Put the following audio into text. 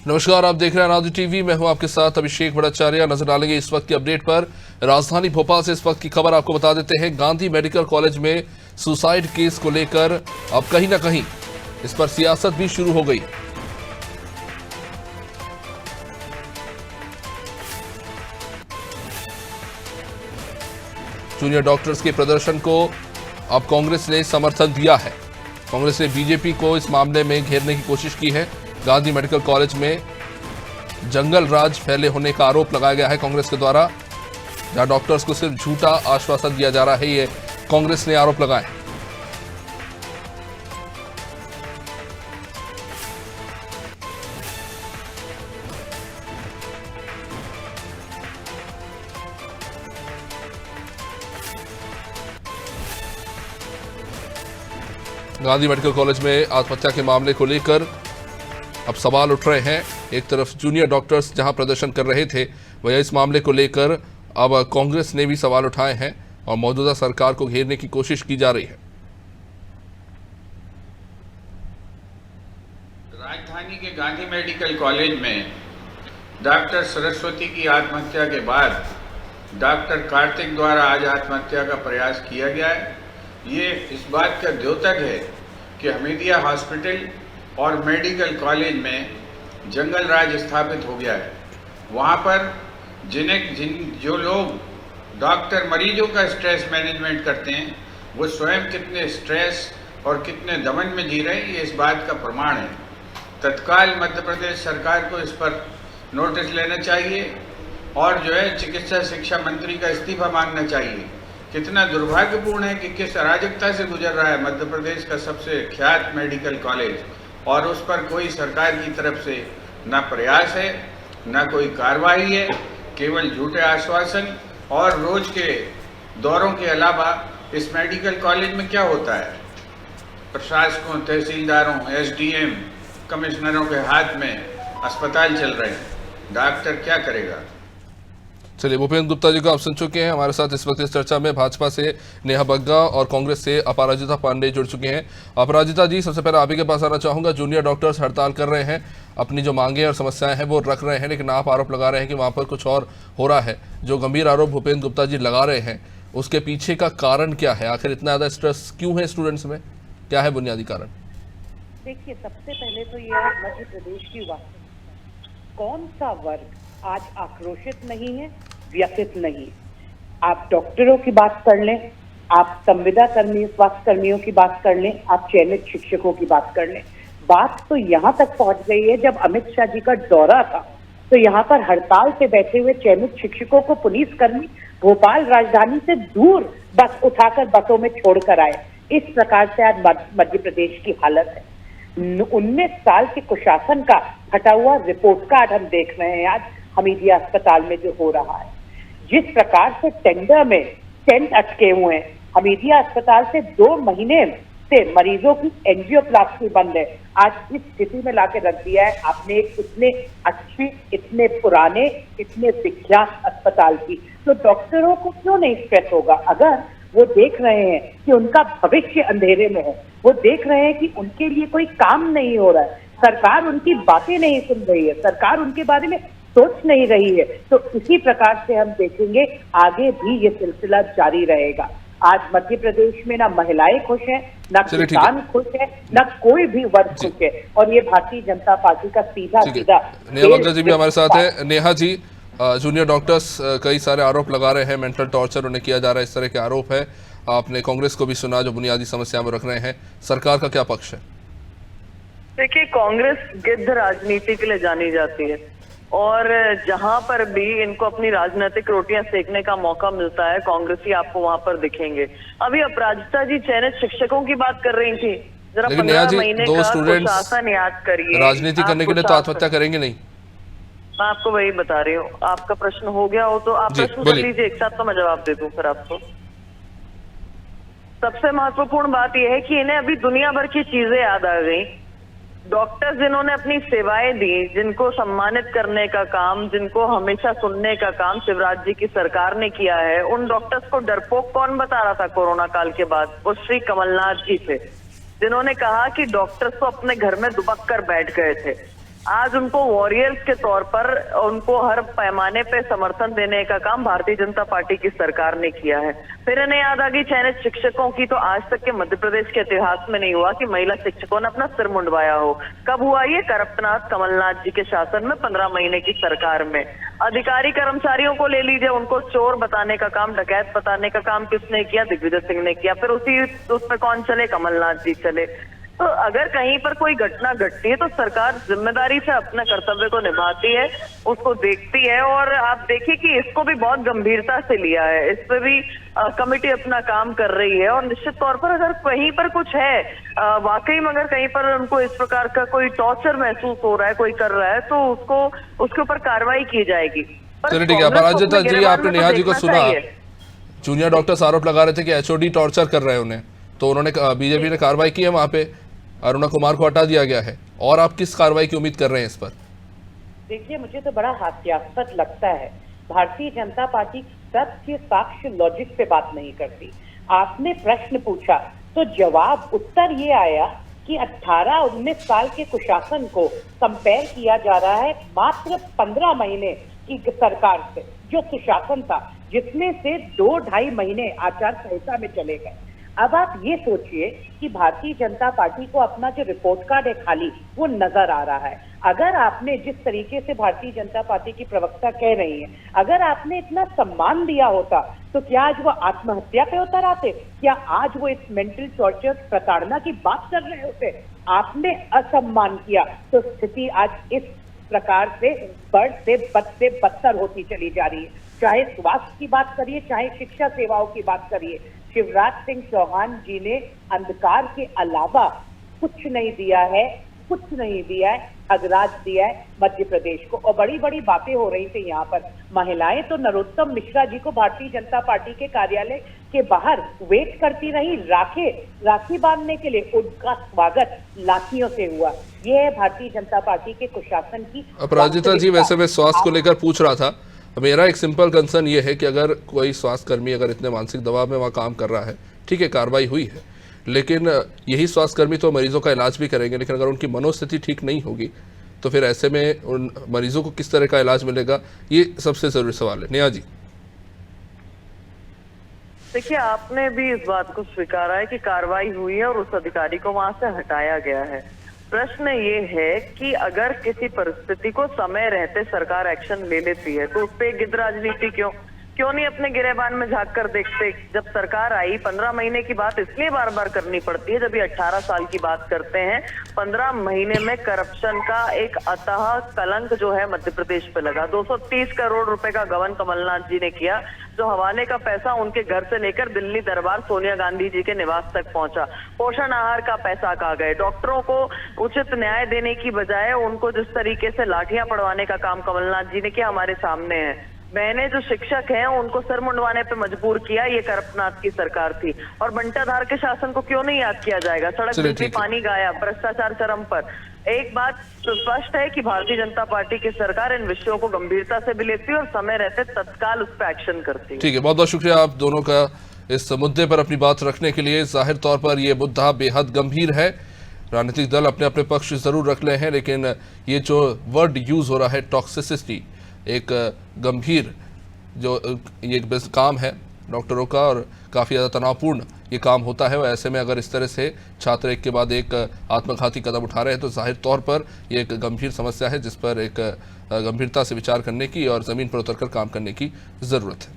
नमस्कार, आप देख रहे हैं अनादि टीवी। मैं हूं आपके साथ अभिषेक भट्टाचार्य। नजर डालेंगे इस वक्त की अपडेट पर। राजधानी भोपाल से इस वक्त की खबर आपको बता देते हैं। गांधी मेडिकल कॉलेज में सुसाइड केस को लेकर अब कहीं ना कहीं इस पर सियासत भी शुरू हो गई। जूनियर डॉक्टर्स के प्रदर्शन को अब कांग्रेस ने समर्थन दिया है। कांग्रेस ने बीजेपी को इस मामले में घेरने की कोशिश की है। गांधी मेडिकल कॉलेज में जंगल राज फैले होने का आरोप लगाया गया है कांग्रेस के द्वारा, जहां डॉक्टर्स को सिर्फ झूठा आश्वासन दिया जा रहा है, ये कांग्रेस ने आरोप लगाए। गांधी मेडिकल कॉलेज में आत्महत्या के मामले को लेकर अब सवाल उठ रहे हैं। एक तरफ जूनियर डॉक्टर्स जहां प्रदर्शन कर रहे थे, वहीं इस मामले को लेकर अब कांग्रेस ने भी सवाल उठाए हैं और मौजूदा सरकार को घेरने की कोशिश की जा रही है। राजधानी के गांधी मेडिकल कॉलेज में डॉक्टर सरस्वती की आत्महत्या के बाद डॉक्टर कार्तिक द्वारा आज आत्महत्या का प्रयास किया गया है। ये इस बात का द्योतक है कि हमीदिया हॉस्पिटल और मेडिकल कॉलेज में जंगल राज स्थापित हो गया है। वहाँ पर जो लोग डॉक्टर मरीजों का स्ट्रेस मैनेजमेंट करते हैं, वो स्वयं कितने स्ट्रेस और कितने दमन में जी रहे हैं, ये इस बात का प्रमाण है। तत्काल मध्य प्रदेश सरकार को इस पर नोटिस लेना चाहिए और जो है चिकित्सा शिक्षा मंत्री का इस्तीफा मांगना चाहिए। कितना दुर्भाग्यपूर्ण है कि किस अराजकता से गुजर रहा है मध्य प्रदेश का सबसे ख्यात मेडिकल कॉलेज, और उस पर कोई सरकार की तरफ से ना प्रयास है, ना कोई कार्रवाई है। केवल झूठे आश्वासन और रोज के दौरों के अलावा इस मेडिकल कॉलेज में क्या होता है? प्रशासकों, तहसीलदारों, एसडीएम, कमिश्नरों के हाथ में अस्पताल चल रहे हैं। डॉक्टर क्या करेगा? चलिए, भूपेंद्र गुप्ता जी को आप सुन चुके हैं। हमारे साथ इस वक्त इस चर्चा में भाजपा से नेहा बग्गा और कांग्रेस से अपराजिता पांडे जुड़ चुके हैं। अपराजिता जी, सबसे पहले आप ही के पास आना चाहूंगा। जूनियर डॉक्टर्स हड़ताल कर रहे हैं, अपनी जो मांगे और समस्याएं हैं वो रख रहे हैं, लेकिन आप आरोप लगा रहे हैं कि वहां पर कुछ और हो रहा है। जो गंभीर आरोप भूपेंद्र गुप्ता जी लगा रहे हैं, उसके पीछे का कारण क्या है? आखिर इतना ज्यादा स्ट्रेस क्यों है स्टूडेंट्स में? क्या है बुनियादी कारण? देखिए, सबसे पहले तो यह मध्य प्रदेश की कौन सा वर्ग आज आक्रोशित नहीं है, व्यथित नहीं। आप डॉक्टरों की बात कर लें, आप संविदा कर्मियों, स्वास्थ्य कर्मियों की बात कर लें, आप चयनित शिक्षकों की बात कर लें। बात तो यहाँ तक पहुंच गई है, जब अमित शाह जी का दौरा था तो यहाँ पर हड़ताल पे बैठे हुए चयनित शिक्षकों को पुलिसकर्मी भोपाल राजधानी से दूर बस उठाकर बसों में छोड़कर आए। इस प्रकार से आज मध्य प्रदेश की हालत है। 19 साल के कुशासन का हटा हुआ रिपोर्ट कार्ड हम देख रहे हैं आज हमीदिया अस्पताल में जो हो रहा है। जिस प्रकार से टेंडर में टेंट अटके हुए हैं, हमीदिया अस्पताल से 2 महीने से मरीजों की एंजियोप्लास्टी बंद है। आज इस स्थिति में लाके रख दिया है आपने एक इतने अच्छे, इतने पुराने, इतने विख्यात अस्पताल की। तो डॉक्टरों को क्यों नहीं स्ट्रेस होगा? अगर वो देख रहे हैं कि उनका भविष्य अंधेरे में है, वो देख रहे हैं कि उनके लिए कोई काम नहीं हो रहा है, सरकार उनकी बातें नहीं सुन रही है, सरकार उनके बारे में सोच नहीं रही है, तो इसी प्रकार से हम देखेंगे आगे भी ये सिलसिला जारी रहेगा। आज मध्य प्रदेश में ना महिलाएं खुश हैं, ना किसान खुश है, ना कोई भी वर्ग खुश है, और ये भारतीय जनता पार्टी का सीधा नेहा बग्गा जी भी हमारे साथ है। नेहा जी, जूनियर डॉक्टर्स कई सारे आरोप लगा रहे हैं, मेंटल टॉर्चर उन्हें किया जा रहा है, इस तरह के आरोप है। आपने कांग्रेस को भी सुना जो बुनियादी समस्या में रख रहे हैं, सरकार का क्या पक्ष है? देखिए, कांग्रेस गिद्ध राजनीति के लिए जानी जाती है और जहां पर भी इनको अपनी राजनीतिक रोटियां सेकने का मौका मिलता है, कांग्रेसी आपको वहां पर दिखेंगे। अभी अपराजिता जी चयनित शिक्षकों की बात कर रही थी, जरा 15 महीने का शासन याद करिए। राजनीति करने के लिए तो आत्महत्या करेंगे नहीं। मैं आपको वही बता रही हूँ। आपका प्रश्न हो गया हो तो आप प्रश्न कर लीजिए, एक साथ तो मैं जवाब दे दूं फिर आपको। सबसे महत्वपूर्ण बात यह है कि इन्हें अभी दुनिया भर की चीजें याद आ गई। डॉक्टर्स जिन्होंने अपनी सेवाएं दी, जिनको सम्मानित करने का काम, जिनको हमेशा सुनने का काम शिवराज जी की सरकार ने किया है, उन डॉक्टर्स को डरपोक कौन बता रहा था कोरोना काल के बाद? वो श्री कमलनाथ जी थे, जिन्होंने कहा कि डॉक्टर्स तो अपने घर में दुबक कर बैठ गए थे। आज उनको वॉरियर्स के तौर पर उनको हर पैमाने पे समर्थन देने का काम भारतीय जनता पार्टी की सरकार ने किया है। फिर इन्हें याद आ गई चयनित शिक्षकों की, तो आज तक के मध्य प्रदेश के इतिहास में नहीं हुआ कि महिला शिक्षकों ने अपना सिर मुंडवाया हो। कब हुआ ये? करप्टनाथ कमलनाथ जी के शासन में 15 महीने की सरकार में। अधिकारी कर्मचारियों को ले लीजिए, उनको चोर बताने का काम, डकैत बताने का काम किसने किया? दिग्विजय सिंह ने किया। फिर उसमें कौन चले? कमलनाथ जी चले। तो अगर कहीं पर कोई घटना घटती है तो सरकार जिम्मेदारी से अपने कर्तव्य को निभाती है, उसको देखती है। और आप देखिए कि इसको भी बहुत गंभीरता से लिया है, इस पे भी कमेटी अपना काम कर रही है। और निश्चित तौर पर अगर कहीं पर कुछ है वाकई में, अगर कहीं पर उनको इस प्रकार का कोई टॉर्चर महसूस हो रहा है, कोई कर रहा है, तो उसके ऊपर कार्रवाई की जाएगी। चलिए ठीक है। अपराजिता जी, आपने नेहा जी को सुना, जूनियर डॉक्टर्स आरोप लगा रहे थे कि एचओडी टॉर्चर कर रहे हैं उन्हें, तो उन्होंने बीजेपी ने कार्रवाई की है वहां पे, अरुणा कुमार को हटा दिया गया है। और आप किस कार्रवाई की उम्मीद कर रहे हैं इस पर? देखिए, मुझे तो बड़ा हास्यास्पद लगता है। भारतीय जनता पार्टी तथ्य, साक्ष्य, लॉजिक पे बात नहीं करती। आपने प्रश्न पूछा तो जवाब, उत्तर ये आया कि 18-19 साल के कुशासन को कंपेयर किया जा रहा है मात्र 15 महीने की सरकार से, जो सुशासन था, जिसमें से 2-2.5 महीने आचार संहिता में चले गए। अब आप ये सोचिए कि भारतीय जनता पार्टी को अपना जो रिपोर्ट कार्ड है खाली, वो नजर आ रहा है। अगर आपने जिस तरीके से भारतीय जनता पार्टी की प्रवक्ता कह रही है, अगर आपने इतना सम्मान दिया होता तो क्या आज वो आत्महत्या पे उतर आते? क्या आज वो इस मेंटल टॉर्चर, प्रताड़ना की बात कर रहे होते? आपने असम्मान किया तो स्थिति आज इस प्रकार से बद से बदतर होती चली जा रही है। चाहे स्वास्थ्य की बात करिए, चाहे शिक्षा सेवाओं की बात करिए, शिवराज सिंह चौहान जी ने अंधकार के अलावा कुछ नहीं दिया है, कुछ नहीं दिया है। अगराज दिया है मध्य प्रदेश को। और बड़ी बड़ी बातें हो रही थी यहाँ पर। महिलाएं तो नरोत्तम मिश्रा जी को भारतीय जनता पार्टी के कार्यालय के बाहर वेट करती रही, राखी बांधने के लिए। उनका स्वागत लाठियों से हुआ। ये है भारतीय जनता पार्टी के कुशासन की। अपराजिता जी, वैसे मैं स्वास्थ्य को लेकर पूछ रहा था। मेरा एक सिंपल कंसर्न ये है कि अगर कोई स्वास्थ्य कर्मी अगर इतने मानसिक दबाव में वहाँ काम कर रहा है, ठीक है, कार्रवाई हुई है, लेकिन यही स्वास्थ्य कर्मी तो मरीजों का इलाज भी करेंगे, लेकिन अगर उनकी मनोस्थिति ठीक नहीं होगी तो फिर ऐसे में उन मरीजों को किस तरह का इलाज मिलेगा? ये सबसे जरूरी सवाल है। नेहा जी, देखिए, आपने भी इस बात को स्वीकारा है कि कार्रवाई हुई है और उस अधिकारी को वहां से हटाया गया है। प्रश्न ये है कि अगर किसी परिस्थिति को समय रहते सरकार एक्शन ले लेती है तो उस पर गिद्ध राजनीति क्यों नहीं अपने गिरेबान में झांक कर देखते? जब सरकार आई, 15 महीने की बात इसलिए बार बार करनी पड़ती है जब ये 18 साल की बात करते हैं। 15 महीने में करप्शन का एक अतः कलंक जो है मध्य प्रदेश पे लगा। 230 करोड़ रुपए का गबन कमलनाथ जी ने किया, जो हवाले का पैसा उनके घर से लेकर दिल्ली दरबार सोनिया गांधी जी के निवास तक पहुंचा। पोषण आहार का पैसा कहाँ गए? डॉक्टरों को उचित न्याय देने की बजाय उनको जिस तरीके से लाठियां पड़वाने का काम कमलनाथ जी ने किया हमारे सामने है। मैंने जो शिक्षक हैं उनको सर मुंडवाने पे मजबूर किया, ये करप्टनाथ की सरकार थी। और बंटाधार के शासन को क्यों नहीं याद किया जाएगा? सड़क बिजली पानी गायब, भ्रष्टाचार चरम पर। एक बात तो स्पष्ट है कि भारतीय जनता पार्टी की सरकार इन विषयों को गंभीरता से भी लेती है और समय रहते तत्काल उस पर एक्शन करती है। ठीक है, बहुत बहुत शुक्रिया आप दोनों का इस मुद्दे पर अपनी बात रखने के लिए। जाहिर तौर पर यह मुद्दा बेहद गंभीर है। राजनीतिक दल अपने अपने पक्ष जरूर रख रहे हैं, लेकिन ये जो वर्ड यूज हो रहा है टॉक्सिसिटी, एक गंभीर जो ये काम है डॉक्टरों का और काफ़ी ज़्यादा तनावपूर्ण ये काम होता है। और ऐसे में अगर इस तरह से छात्र एक के बाद एक आत्मघाती कदम उठा रहे हैं तो जाहिर तौर पर ये एक गंभीर समस्या है जिस पर एक गंभीरता से विचार करने की और ज़मीन पर उतरकर काम करने की ज़रूरत है।